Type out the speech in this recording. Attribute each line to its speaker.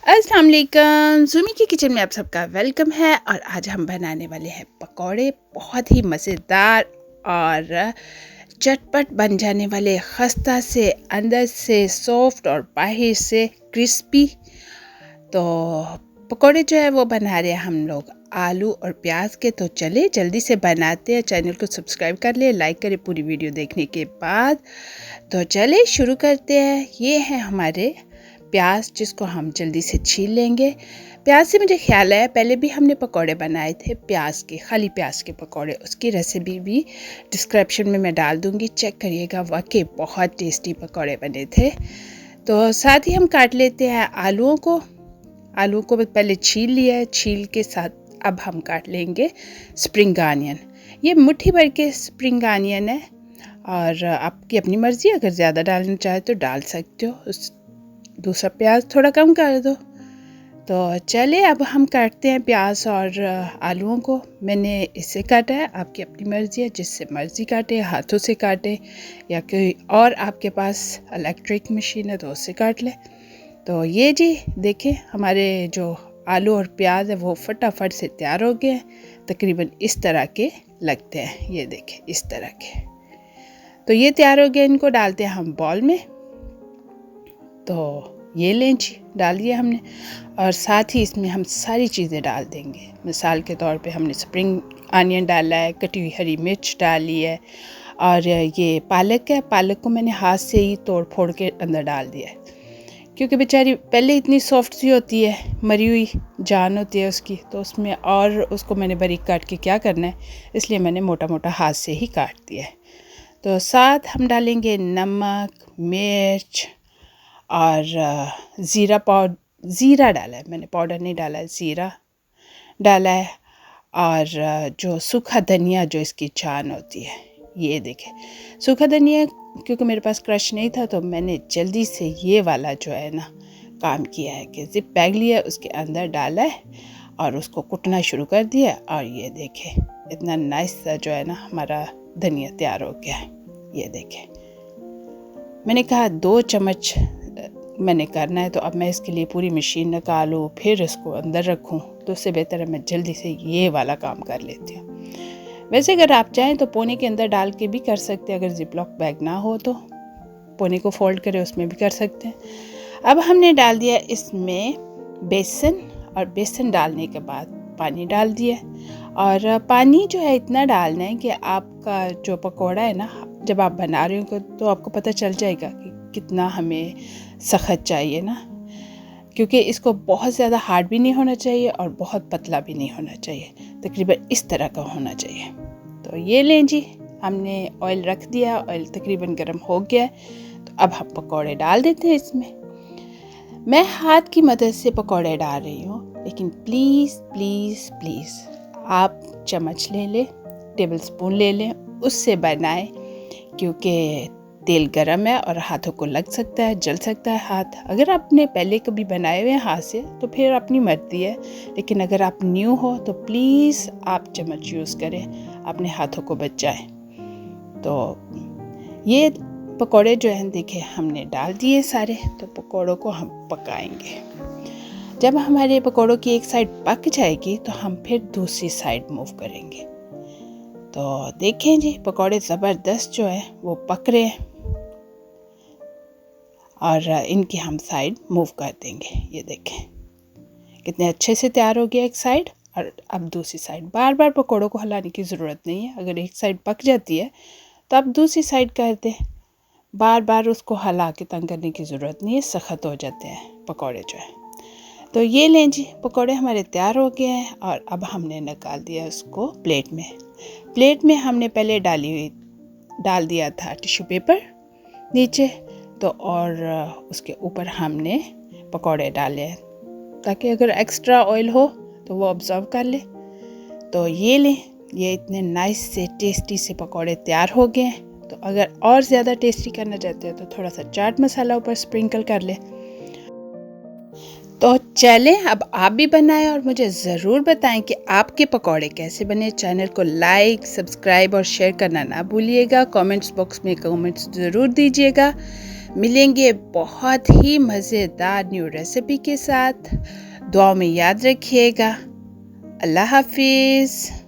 Speaker 1: अस्सलाम वालेकुम, सुमी की किचन में आप सबका वेलकम है। और आज हम बनाने वाले हैं पकौड़े। बहुत ही मज़ेदार और चटपट बन जाने वाले, खस्ता से अंदर से सॉफ्ट और बाहर से क्रिस्पी। तो पकौड़े जो है वो बना रहे हैं हम लोग आलू और प्याज के। तो चले जल्दी से बनाते हैं। चैनल को सब्सक्राइब कर ले, लाइक करें पूरी वीडियो देखने के बाद। तो चले शुरू करते हैं। ये है हमारे प्याज, जिसको हम जल्दी से छील लेंगे। प्याज से मुझे ख्याल आया, पहले भी हमने पकौड़े बनाए थे प्याज के, खाली प्याज के पकौड़े। उसकी रेसिपी भी डिस्क्रिप्शन में मैं डाल दूँगी, चेक करिएगा। वाकई बहुत टेस्टी पकौड़े बने थे। तो साथ ही हम काट लेते हैं आलूओं को। आलू को पहले छील लिया है, छील के साथ अब हम काट लेंगे स्प्रिंग आनियन। ये मुट्ठी भर के स्प्रिंग आनियन है और आपकी अपनी मर्ज़ी, अगर ज़्यादा डालना चाहे तो डाल सकते हो। दूसरा प्याज थोड़ा कम कर दो। तो चले अब हम काटते हैं प्याज और आलूओं को। मैंने इससे काटा है, आपकी अपनी मर्ज़ी है, जिससे मर्ज़ी काटे, हाथों से काटे या कोई और आपके पास इलेक्ट्रिक मशीन है तो उससे काट ले। तो ये जी देखें, हमारे जो आलू और प्याज है वो फटाफट से तैयार हो गए। तकरीबन इस तरह के लगते हैं, ये देखें इस तरह के। तो ये तैयार हो गए, इनको डालते हैं हम बॉल में। तो ये लें जी, डाल दिया हमने। और साथ ही इसमें हम सारी चीज़ें डाल देंगे। मिसाल के तौर पे हमने स्प्रिंग आनियन डाला है, कटी हुई हरी मिर्च डाली है, और ये पालक है। पालक को मैंने हाथ से ही तोड़ फोड़ के अंदर डाल दिया है, क्योंकि बेचारी पहले इतनी सॉफ्ट सी होती है, मरी हुई जान होती है उसकी, तो उसमें और उसको मैंने बारीक काट के क्या करना है, इसलिए मैंने मोटा मोटा हाथ से ही काट दिया है। तो साथ हम डालेंगे नमक, मिर्च और ज़ीरा डाला है मैंने, पाउडर नहीं डाला है, ज़ीरा डाला है। और जो सूखा धनिया, जो इसकी जान होती है, ये देखें सूखा धनिया, क्योंकि मेरे पास क्रश नहीं था तो मैंने जल्दी से ये वाला जो है ना काम किया है कि ज़िप बैग लिया, उसके अंदर डाला है और उसको कुटना शुरू कर दिया। और ये देखें इतना नाइस सा जो है ना हमारा धनिया तैयार हो गया है। ये देखें, मैंने कहा 2 चम्मच मैंने करना है, तो अब मैं इसके लिए पूरी मशीन निकालूँ फिर इसको अंदर रखूँ, तो उससे बेहतर है मैं जल्दी से ये वाला काम कर लेती हूँ। वैसे अगर आप चाहें तो पोने के अंदर डाल के भी कर सकते हैं, अगर जिपलॉक बैग ना हो तो पोने को फोल्ड करें, उसमें भी कर सकते हैं। अब हमने डाल दिया इसमें बेसन, और बेसन डालने के बाद पानी डाल दिया। और पानी जो है इतना डालना है कि आपका जो पकौड़ा है ना, जब आप बना रहे हो तो आपको पता चल जाएगा कि कितना हमें सख्त चाहिए ना, क्योंकि इसको बहुत ज़्यादा हार्ड भी नहीं होना चाहिए और बहुत पतला भी नहीं होना चाहिए, तकरीबन इस तरह का होना चाहिए। तो ये लें जी, हमने ऑयल रख दिया, ऑयल तकरीबन गर्म हो गया। तो अब हम पकौड़े डाल देते हैं इसमें। मैं हाथ की मदद से पकौड़े डाल रही हूँ, लेकिन प्लीज़ प्लीज़ प्लीज़ आप चम्मच ले लें, टेबल स्पून ले लें, उससे बनाएं, क्योंकि तेल गरम है और हाथों को लग सकता है, जल सकता है हाथ। अगर आपने पहले कभी बनाए हुए हैं हाथ से तो फिर अपनी मर्जी है, लेकिन अगर आप न्यू हो तो प्लीज़ आप चम्मच यूज़ करें, अपने हाथों को बचाएं। तो ये पकौड़े जो हैं देखें हमने डाल दिए सारे। तो पकौड़ों को हम पकाएंगे। जब हमारे पकौड़ों की एक साइड पक जाएगी तो हम फिर दूसरी साइड मूव करेंगे। तो देखें जी, पकौड़े ज़बरदस्त जो है वो पक रहे हैं और इनकी हम साइड मूव कर देंगे। ये देखें कितने अच्छे से तैयार हो गया एक साइड, और अब दूसरी साइड। बार बार पकौड़ों को हिलाने की ज़रूरत नहीं है, अगर एक साइड पक जाती है तो आप दूसरी साइड कर दें। बार बार उसको हिला के तंग करने की ज़रूरत नहीं है, सख्त हो जाते हैं पकौड़े जो है। तो ये लें जी, पकौड़े हमारे तैयार हो गए हैं और अब हमने निकाल दिया उसको प्लेट में। प्लेट में हमने पहले डाल दिया था टिश्यू पेपर नीचे, तो और उसके ऊपर हमने पकौड़े डाले हैं, ताकि अगर एक्स्ट्रा ऑयल हो तो वो ऑब्जर्व कर ले। तो ये लें, ये इतने नाइस से टेस्टी से पकौड़े तैयार हो गए हैं। तो अगर और ज़्यादा टेस्टी करना चाहते हो तो थोड़ा सा चाट मसाला ऊपर स्प्रिंकल कर ले। तो चलें अब आप भी बनाएं और मुझे ज़रूर बताएं कि आपके पकौड़े कैसे बने। चैनल को लाइक, सब्सक्राइब और शेयर करना ना भूलिएगा। कमेंट्स बॉक्स में कमेंट्स ज़रूर दीजिएगा। मिलेंगे बहुत ही मज़ेदार न्यू रेसिपी के साथ। दुआ में याद रखिएगा। अल्लाह हाफिज़।